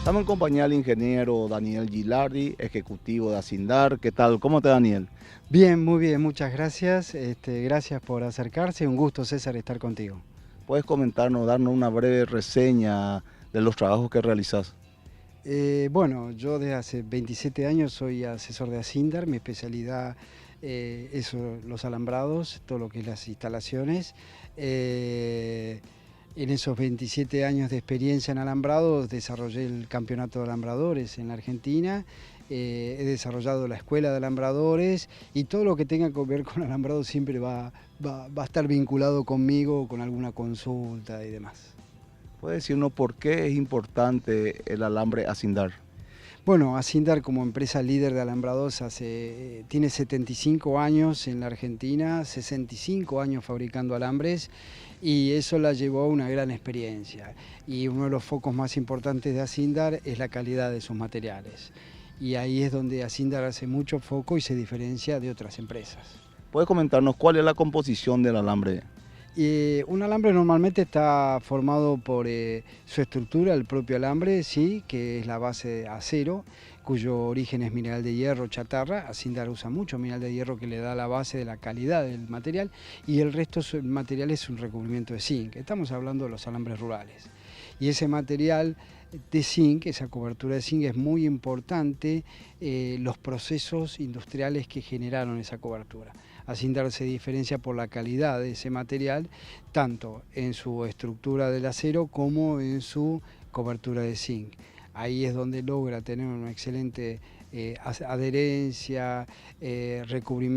Estamos en compañía del ingeniero Daniel Gilardi, ejecutivo de Acindar. ¿Qué tal? ¿Cómo te va, Daniel? Bien, muy bien, muchas gracias. Gracias por acercarse. Un gusto, César, estar contigo. ¿Puedes comentarnos, darnos una breve reseña de los trabajos que realizas? Bueno, yo desde hace 27 años soy asesor de Acindar. Mi especialidad es los alambrados, todo lo que es las instalaciones. Eh, en esos 27 años de experiencia en alambrados desarrollé el campeonato de alambradores en la Argentina. He desarrollado la escuela de alambradores y todo lo que tenga que ver con alambrados siempre va a estar vinculado conmigo, con alguna consulta y demás. ¿Puedes decirnos por qué es importante el alambre Acindar? Bueno, Acindar como empresa líder de alambrados tiene 75 años en la Argentina, 65 años fabricando alambres y eso la llevó a una gran experiencia. Y uno de los focos más importantes de Acindar es la calidad de sus materiales. Y ahí es donde Acindar hace mucho foco y se diferencia de otras empresas. ¿Puedes comentarnos cuál es la composición del alambre? Un alambre normalmente está formado por su estructura, el propio alambre, sí, que es la base de acero, cuyo origen es mineral de hierro chatarra. Acindar usa mucho mineral de hierro que le da la base de la calidad del material, y el resto del material es un recubrimiento de zinc. Estamos hablando de los alambres rurales. Y ese material de zinc, esa cobertura de zinc, es muy importante, los procesos industriales que generaron esa cobertura. Acindar se diferencia por la calidad de ese material, tanto en su estructura del acero como en su cobertura de zinc. Ahí es donde logra tener una excelente adherencia,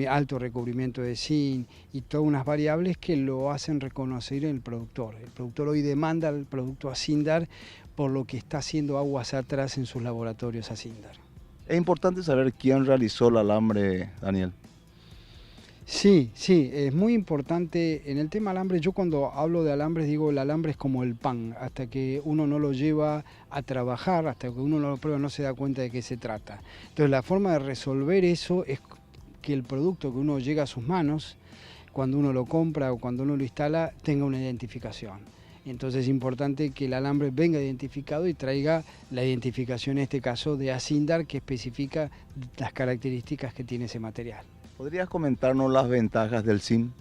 alto recubrimiento de zinc y todas unas variables que lo hacen reconocer el productor. El productor hoy demanda el producto Acindar por lo que está haciendo aguas atrás en sus laboratorios Acindar. Es importante saber quién realizó el alambre, Daniel. Sí, sí, es muy importante en el tema alambre. Yo cuando hablo de alambres digo el alambre es como el pan, hasta que uno no lo lleva a trabajar, hasta que uno no lo prueba no se da cuenta de qué se trata. Entonces la forma de resolver eso es que el producto que uno llega a sus manos, cuando uno lo compra o cuando uno lo instala, tenga una identificación. Entonces es importante que el alambre venga identificado y traiga la identificación, en este caso de Acindar, que especifica las características que tiene ese material. ¿Podrías comentarnos las ventajas del zinc?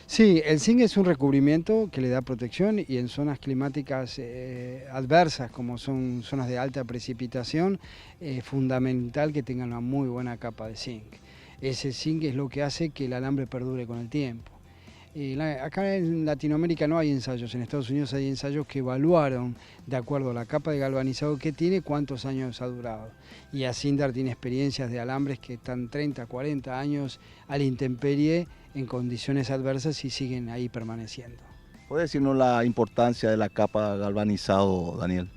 Sí, el zinc es un recubrimiento que le da protección y en zonas climáticas adversas, como son zonas de alta precipitación, es fundamental que tengan una muy buena capa de zinc. Ese zinc es lo que hace que el alambre perdure con el tiempo. Acá en Latinoamérica no hay ensayos, en Estados Unidos hay ensayos que evaluaron, de acuerdo a la capa de galvanizado que tiene, cuántos años ha durado. Y Acindar tiene experiencias de alambres que están 30, 40 años a la intemperie en condiciones adversas y siguen ahí permaneciendo. ¿Puedes decirnos la importancia de la capa galvanizado, Daniel?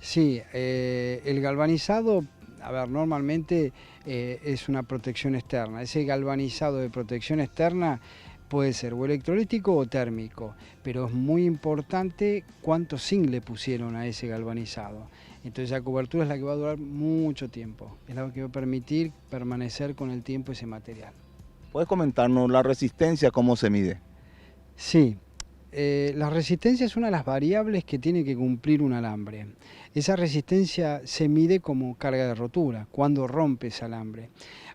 Sí, el galvanizado, a ver, normalmente es una protección externa. Ese galvanizado de protección externa puede ser o electrolítico o térmico, pero es muy importante cuánto zinc le pusieron a ese galvanizado. Entonces la cobertura es la que va a durar mucho tiempo, es la que va a permitir permanecer con el tiempo ese material. ¿Puedes comentarnos la resistencia, cómo se mide? Sí, la resistencia es una de las variables que tiene que cumplir un alambre. Esa resistencia se mide como carga de rotura, cuando rompe ese alambre.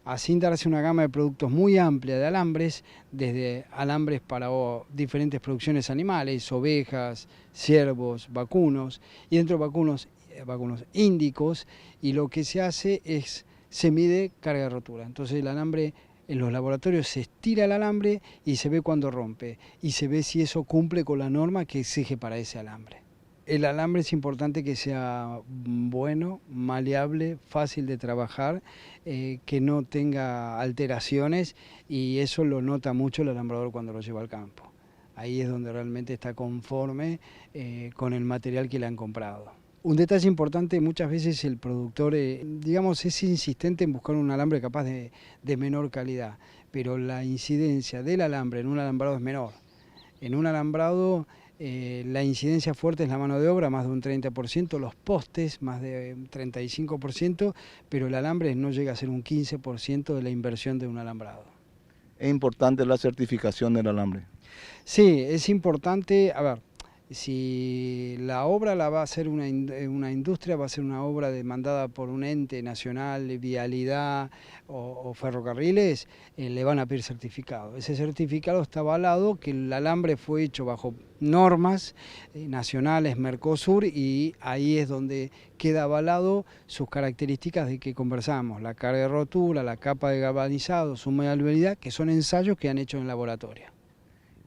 Acindar hace una gama de productos muy amplia de alambres, desde alambres para diferentes producciones animales, ovejas, ciervos, vacunos, y dentro de vacunos índicos, y lo que se hace es, se mide carga de rotura. Entonces el alambre en los laboratorios se estira el alambre y se ve cuando rompe y se ve si eso cumple con la norma que exige para ese alambre. El alambre es importante que sea bueno, maleable, fácil de trabajar, que no tenga alteraciones, y eso lo nota mucho el alambrador cuando lo lleva al campo. Ahí es donde realmente está conforme con el material que le han comprado. Un detalle importante, muchas veces el productor, digamos, es insistente en buscar un alambre capaz de menor calidad, pero la incidencia del alambre en un alambrado es menor. En un alambrado la incidencia fuerte es la mano de obra, más de un 30%, los postes, más de un 35%, pero el alambre no llega a ser un 15% de la inversión de un alambrado. Es importante la certificación del alambre. Sí, es importante, a ver, Si la obra la va a hacer una industria, va a ser una obra demandada por un ente nacional, vialidad o ferrocarriles, le van a pedir certificado. Ese certificado está avalado que el alambre fue hecho bajo normas nacionales Mercosur, y ahí es donde queda avalado sus características de que conversamos, la carga de rotura, la capa de galvanizado, su maleabilidad, que son ensayos que han hecho en laboratorio.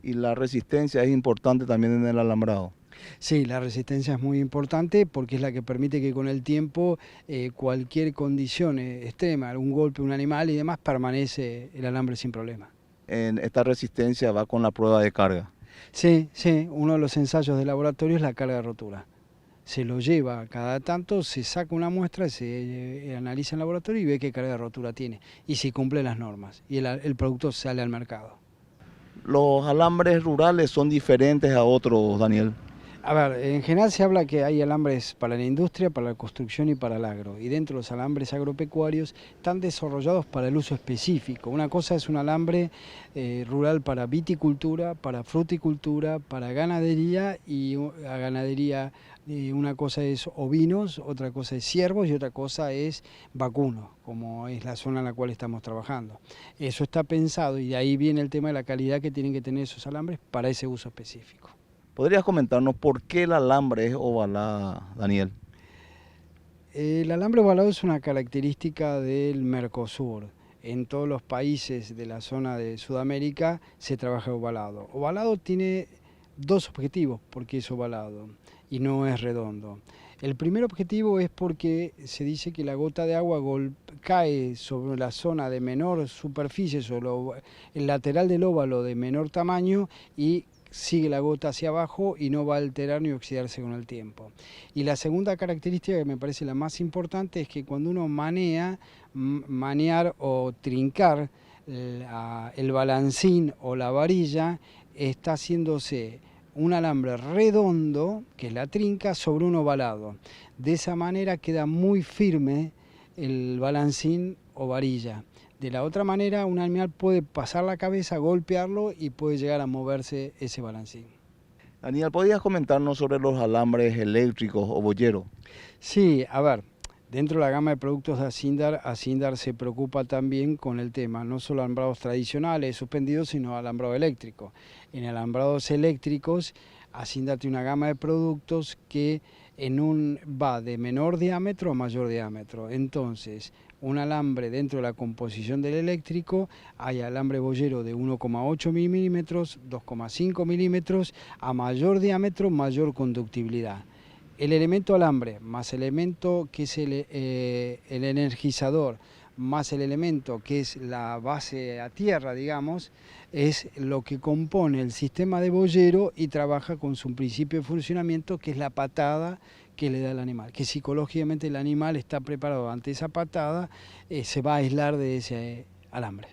Y la resistencia es importante también en el alambrado. Sí, la resistencia es muy importante porque es la que permite que con el tiempo cualquier condición extrema, algún golpe, un animal y demás, permanece el alambre sin problema. En esta resistencia va con la prueba de carga. Sí, sí, uno de los ensayos de laboratorio es la carga de rotura. Se lo lleva cada tanto, se saca una muestra, se analiza en laboratorio y ve qué carga de rotura tiene y si cumple las normas y el producto sale al mercado. Los alambres rurales son diferentes a otros, Daniel. A ver, en general se habla que hay alambres para la industria, para la construcción y para el agro. Y dentro de los alambres agropecuarios están desarrollados para el uso específico. Una cosa es un alambre rural para viticultura, para fruticultura, para ganadería una cosa es ovinos, otra cosa es ciervos y otra cosa es vacunos, como es la zona en la cual estamos trabajando. Eso está pensado y de ahí viene el tema de la calidad que tienen que tener esos alambres para ese uso específico. ¿Podrías comentarnos por qué el alambre es ovalada, Daniel? El alambre ovalado es una característica del Mercosur. En todos los países de la zona de Sudamérica se trabaja ovalado. Ovalado tiene dos objetivos porque es ovalado y no es redondo. El primer objetivo es porque se dice que la gota de agua cae sobre la zona de menor superficie, sobre el lateral del óvalo de menor tamaño, y sigue la gota hacia abajo y no va a alterar ni oxidarse con el tiempo. Y la segunda característica, que me parece la más importante, es que cuando uno manear o trincar el balancín o la varilla, está haciéndose un alambre redondo, que es la trinca, sobre un ovalado. De esa manera queda muy firme el balancín o varilla. De la otra manera, un animal puede pasar la cabeza, golpearlo y puede llegar a moverse ese balancín. Daniel, ¿podrías comentarnos sobre los alambres eléctricos o boyeros? Sí, a ver, dentro de la gama de productos de Asindar se preocupa también con el tema, no solo alambrados tradicionales, suspendidos, sino alambrado eléctrico. En alambrados eléctricos, Asindar tiene una gama de productos que va de menor diámetro a mayor diámetro. Entonces, un alambre dentro de la composición del eléctrico, hay alambre boyero de 1,8 milímetros, 2,5 milímetros, a mayor diámetro, mayor conductibilidad. El elemento alambre más el elemento que es el energizador, más el elemento que es la base a tierra, digamos, es lo que compone el sistema de boyero y trabaja con su principio de funcionamiento, que es la patada que le da el animal, que psicológicamente el animal está preparado ante esa patada, se va a aislar de ese alambre.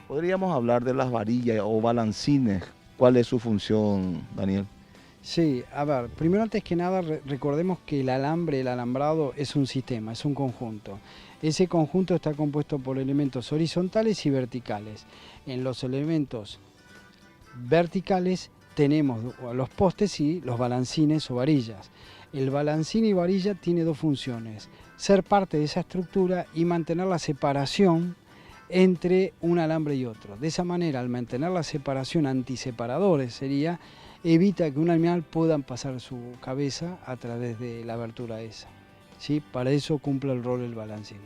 Podríamos hablar de las varillas o balancines. ¿Cuál es su función, Daniel? Sí, a ver, primero antes que nada recordemos que el alambrado es un sistema, es un conjunto. Ese conjunto está compuesto por elementos horizontales y verticales. En los elementos verticales tenemos los postes y los balancines o varillas. El balancín y varilla tiene dos funciones: ser parte de esa estructura y mantener la separación entre un alambre y otro. De esa manera, al mantener la separación, antiseparadores evita que un animal pueda pasar su cabeza a través de la abertura esa. ¿Sí? Para eso cumple el rol el balancín.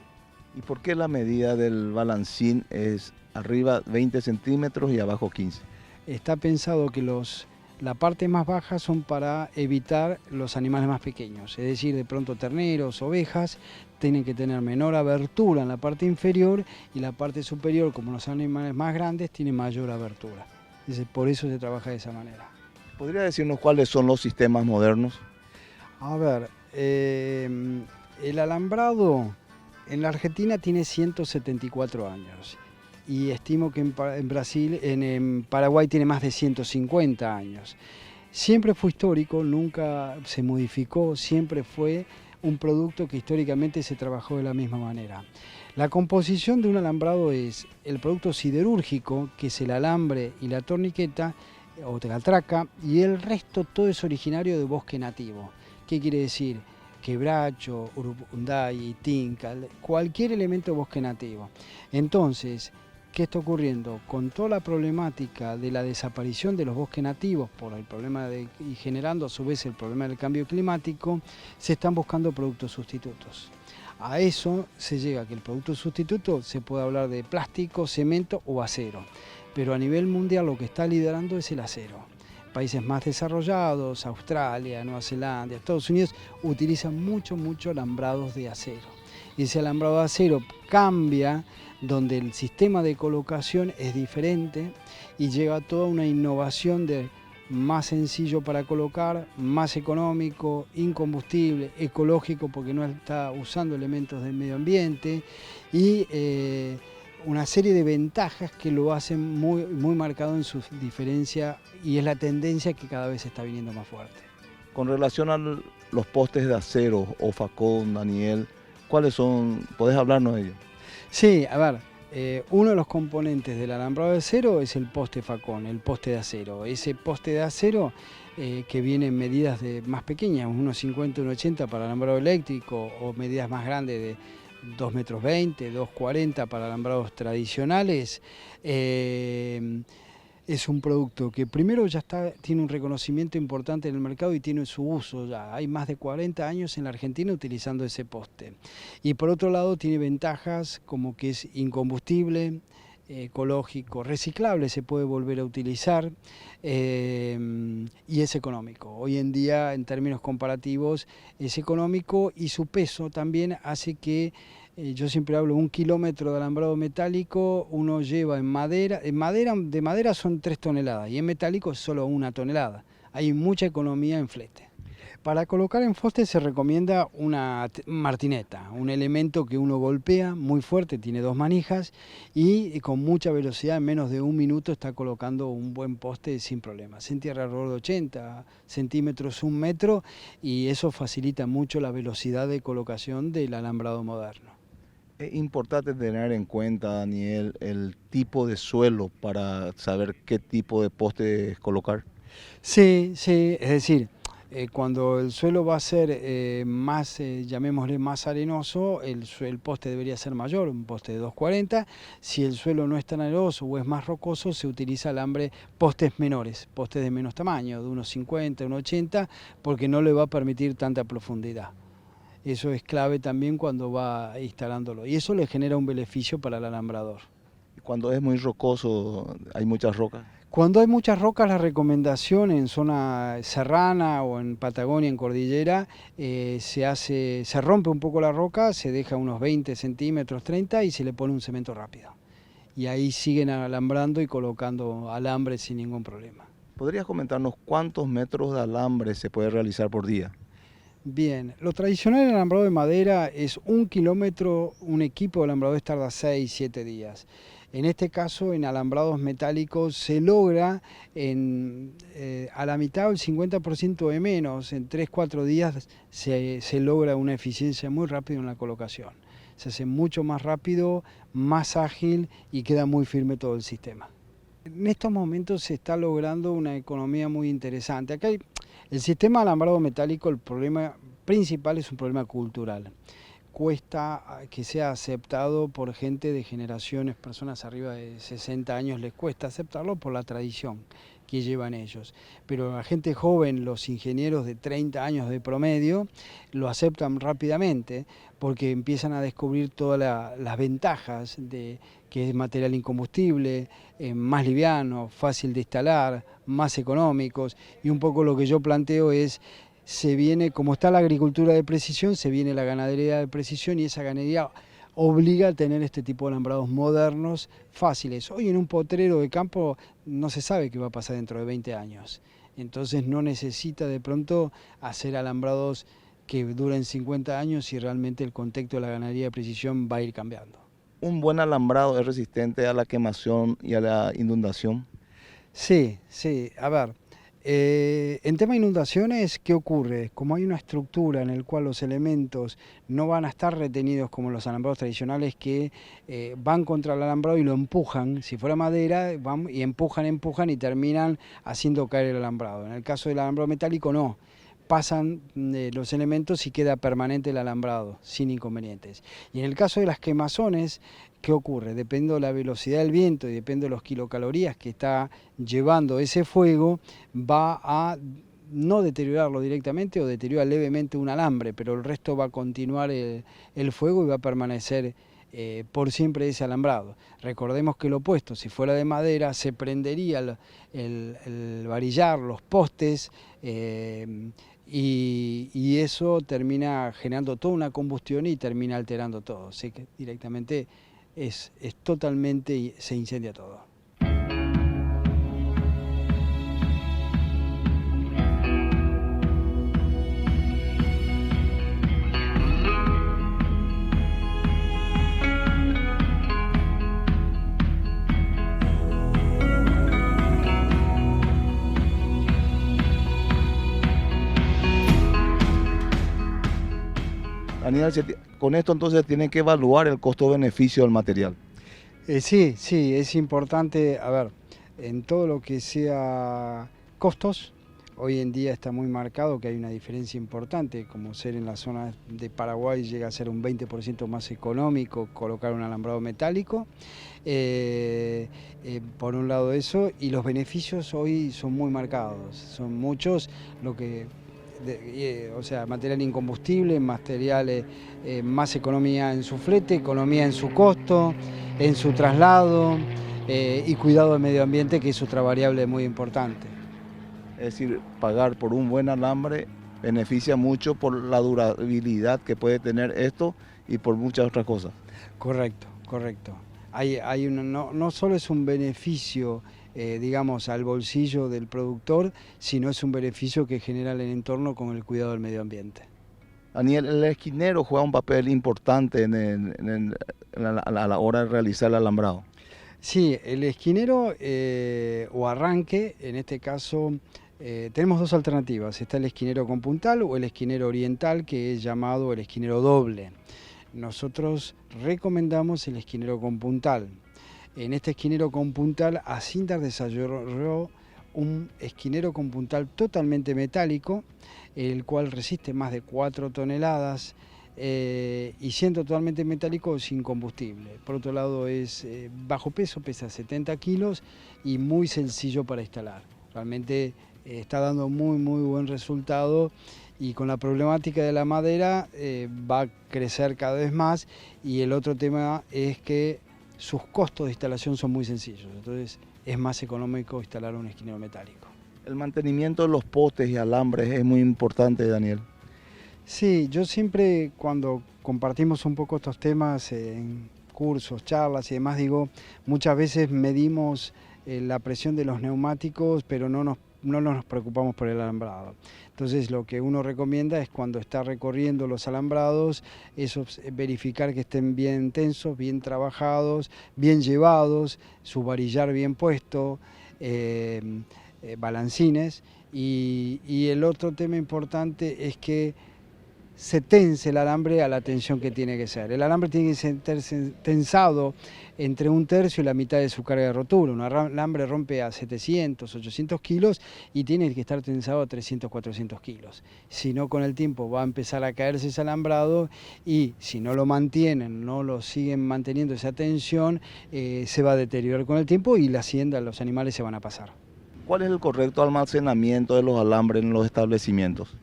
¿Y por qué la medida del balancín es arriba 20 centímetros y abajo 15? Está pensado que los La parte más baja son para evitar los animales más pequeños, es decir, de pronto terneros, ovejas, tienen que tener menor abertura en la parte inferior y la parte superior, como los animales más grandes, tiene mayor abertura. Por eso se trabaja de esa manera. ¿Podría decirnos cuáles son los sistemas modernos? A ver, el alambrado en la Argentina tiene 174 años y estimo que en Brasil, en Paraguay tiene más de 150 años. Siempre fue histórico, nunca se modificó, siempre fue un producto que históricamente se trabajó de la misma manera. La composición de un alambrado es el producto siderúrgico, que es el alambre y la torniqueta, o la traca, y el resto todo es originario de bosque nativo. ¿Qué quiere decir? Quebracho, urubunday, tinca, cualquier elemento de bosque nativo. Entonces, ¿qué está ocurriendo? Con toda la problemática de la desaparición de los bosques nativos por el problema y generando a su vez el problema del cambio climático, se están buscando productos sustitutos. A eso se llega que el producto sustituto se puede hablar de plástico, cemento o acero, pero a nivel mundial lo que está liderando es el acero. Países más desarrollados, Australia, Nueva Zelanda, Estados Unidos, utilizan mucho alambrados de acero. Y ese alambrado de acero cambia, donde el sistema de colocación es diferente y lleva toda una innovación de más sencillo para colocar, más económico, incombustible, ecológico porque no está usando elementos del medio ambiente y una serie de ventajas que lo hacen muy marcado en su diferencia y es la tendencia que cada vez está viniendo más fuerte. Con relación a los postes de acero o facón, Daniel, ¿cuáles son? ¿Podés hablarnos de ellos? Sí, a ver. Uno de los componentes del alambrado de acero es el poste facón, el poste de acero. Ese poste de acero que viene en medidas más pequeñas, unos 50, 1,80 para alambrado eléctrico o medidas más grandes de 2,20 metros, 2,40 para alambrados tradicionales, es un producto que primero ya tiene un reconocimiento importante en el mercado y tiene su uso ya. Hay más de 40 años en la Argentina utilizando ese poste. Y por otro lado tiene ventajas como que es incombustible, ecológico, reciclable, se puede volver a utilizar y es económico. Hoy en día en términos comparativos es económico y su peso también hace que yo siempre hablo, 1 kilómetro de alambrado metálico uno lleva de madera son 3 toneladas y en metálico es solo 1 tonelada. Hay mucha economía en flete. Para colocar en poste se recomienda una martineta, un elemento que uno golpea muy fuerte, tiene 2 manijas y con mucha velocidad, en menos de 1 minuto está colocando un buen poste sin problema. Se entierra alrededor de 80 centímetros, 1 metro y eso facilita mucho la velocidad de colocación del alambrado moderno. Es importante tener en cuenta, Daniel, el tipo de suelo para saber qué tipo de poste colocar. Sí, es decir, cuando el suelo va a ser más, llamémosle más arenoso, el poste debería ser mayor, un poste de 2,40. Si el suelo no es tan arenoso o es más rocoso, se utiliza alambre postes menores, postes de menos tamaño, de 1,50, 1,80, porque no le va a permitir tanta profundidad. Eso es clave también cuando va instalándolo y eso le genera un beneficio para el alambrador. Cuando es muy rocoso, hay muchas rocas. Cuando hay muchas rocas, la recomendación en zona serrana o en Patagonia, en cordillera, se rompe un poco la roca, se deja unos 20 centímetros, 30 y se le pone un cemento rápido. Y ahí siguen alambrando y colocando alambre sin ningún problema. ¿Podrías comentarnos cuántos metros de alambre se puede realizar por día? Bien, lo tradicional en alambrado de madera es 1 kilómetro, un equipo de alambradores tarda 6, 7 días. En este caso, en alambrados metálicos se logra a la mitad o el 50% de menos, en 3, 4 días se logra una eficiencia muy rápida en la colocación. Se hace mucho más rápido, más ágil y queda muy firme todo el sistema. En estos momentos se está logrando una economía muy interesante. El sistema de alambrado metálico, el problema principal es un problema cultural. cuesta que sea aceptado por gente de generaciones, personas arriba de 60 años, les cuesta aceptarlo por la tradición que llevan ellos. Pero la gente joven, los ingenieros de 30 años de promedio, lo aceptan rápidamente porque empiezan a descubrir todas las ventajas de que es material incombustible, más liviano, fácil de instalar, más económicos, y un poco lo que yo planteo es, se viene, como está la agricultura de precisión, se viene la ganadería de precisión, y esa ganadería obliga a tener este tipo de alambrados modernos, fáciles. Hoy en un potrero de campo no se sabe qué va a pasar dentro de 20 años. Entonces no necesita de pronto hacer alambrados que duren 50 años, y realmente el contexto de la ganadería de precisión va a ir cambiando. ¿Un buen alambrado es resistente a la quemación y a la inundación? Sí, sí. A ver, en tema de inundaciones, ¿qué ocurre? Como hay una estructura en la cual los elementos no van a estar retenidos como los alambrados tradicionales, que van contra el alambrado y lo empujan, si fuera madera, van y empujan y terminan haciendo caer el alambrado. En el caso del alambrado metálico no, pasan los elementos y queda permanente el alambrado, sin inconvenientes. Y en el caso de las quemazones, ¿qué ocurre? Depende de la velocidad del viento y depende de los kilocalorías que está llevando ese fuego, va a no deteriorarlo directamente o deteriora levemente un alambre, pero el resto va a continuar el fuego y va a permanecer por siempre ese alambrado. Recordemos que lo opuesto, si fuera de madera, se prendería el varillar, los postes, y eso termina generando toda una combustión y termina alterando todo. Así que directamente es totalmente, se incendia todo. Daniel, con esto entonces tienen que evaluar el costo-beneficio del material. Sí, sí, es importante, a ver, en todo lo que sea costos, hoy en día está muy marcado que hay una diferencia importante, como ser en la zona de Paraguay llega a ser un 20% más económico colocar un alambrado metálico, por un lado eso, y los beneficios hoy son muy marcados, son muchos, lo que o sea, material incombustible, materiales, más economía en su flete, economía en su costo, en su traslado, y cuidado del medio ambiente, que es otra variable muy importante. Es decir, pagar por un buen alambre beneficia mucho por la durabilidad que puede tener esto y por muchas otras cosas. Correcto, correcto. No solo es un beneficio, digamos, al bolsillo del productor, sino es un beneficio que genera el entorno con el cuidado del medio ambiente. Daniel, el esquinero juega un papel importante a la hora de realizar el alambrado. Sí, el esquinero o arranque, en este caso, tenemos dos alternativas. Está el esquinero con puntal o el esquinero oriental, que es llamado el esquinero doble. Nosotros recomendamos el esquinero con puntal. En este esquinero con puntal, Asindar desarrolló un esquinero con puntal totalmente metálico, el cual resiste más de 4 toneladas, y siendo totalmente metálico, sin combustible. Por otro lado, es bajo peso, pesa 70 kilos y muy sencillo para instalar. Realmente está dando muy buen resultado, y con la problemática de la madera va a crecer cada vez más, y el otro tema es que sus costos de instalación son muy sencillos, entonces es más económico instalar un esquinero metálico. El mantenimiento de los postes y alambres es muy importante, Daniel. Sí, yo siempre, cuando compartimos un poco estos temas en cursos, charlas y demás, digo, muchas veces medimos la presión de los neumáticos, pero no nos preocupamos por el alambrado. Entonces lo que uno recomienda es, cuando está recorriendo los alambrados, verificar que estén bien tensos, bien trabajados, bien llevados, su varillar bien puesto, balancines, y el otro tema importante es que se tense el alambre a la tensión que tiene que ser. El alambre tiene que ser tensado entre 1/3 y la mitad de su carga de rotura. Un alambre rompe a 700, 800 kilos y tiene que estar tensado a 300, 400 kilos. Si no, con el tiempo va a empezar a caerse ese alambrado y si no lo mantienen, no lo siguen manteniendo esa tensión, se va a deteriorar con el tiempo y la hacienda, los animales se van a pasar. ¿Cuál es el correcto almacenamiento de los alambres en los establecimientos?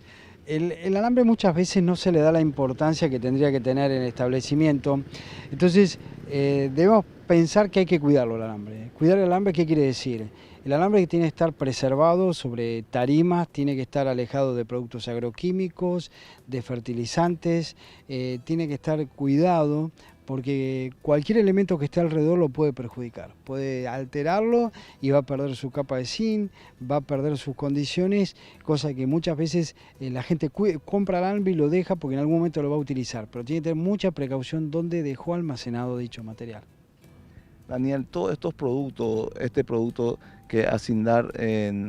El alambre muchas veces no se le da la importancia que tendría que tener en el establecimiento, entonces debemos pensar que hay que cuidarlo el alambre. Cuidar el alambre, ¿qué quiere decir? El alambre tiene que estar preservado sobre tarimas, tiene que estar alejado de productos agroquímicos, de fertilizantes, tiene que estar cuidado porque cualquier elemento que esté alrededor lo puede perjudicar, puede alterarlo y va a perder su capa de zinc, va a perder sus condiciones, cosa que muchas veces la gente compra alambre y lo deja porque en algún momento lo va a utilizar, pero tiene que tener mucha precaución donde dejó almacenado dicho material. Daniel, todos estos productos, este producto que Acindar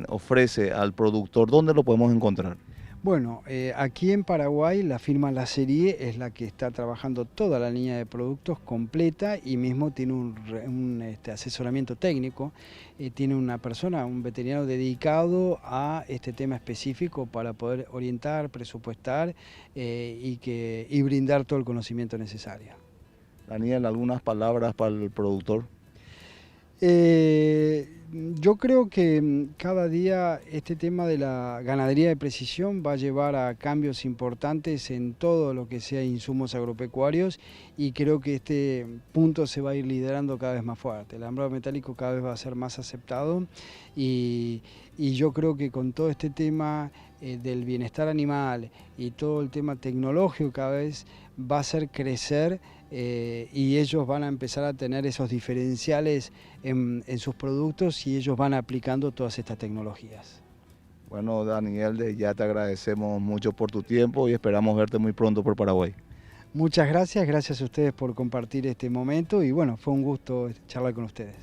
ofrece al productor, ¿dónde lo podemos encontrar? Bueno, aquí en Paraguay la firma La Serie es la que está trabajando toda la línea de productos completa y mismo tiene un asesoramiento técnico, tiene una persona, un veterinario dedicado a este tema específico para poder orientar, presupuestar y brindar todo el conocimiento necesario. Daniel, ¿algunas palabras para el productor? Yo creo que cada día este tema de la ganadería de precisión va a llevar a cambios importantes en todo lo que sea insumos agropecuarios y creo que este punto se va a ir liderando cada vez más fuerte. El alambrado metálico cada vez va a ser más aceptado y yo creo que con todo este tema del bienestar animal y todo el tema tecnológico cada vez va a hacer crecer y ellos van a empezar a tener esos diferenciales en sus productos y ellos van aplicando todas estas tecnologías. Bueno, Daniel, ya te agradecemos mucho por tu tiempo y esperamos verte muy pronto por Paraguay. Muchas gracias, gracias a ustedes por compartir este momento y bueno, fue un gusto charlar con ustedes.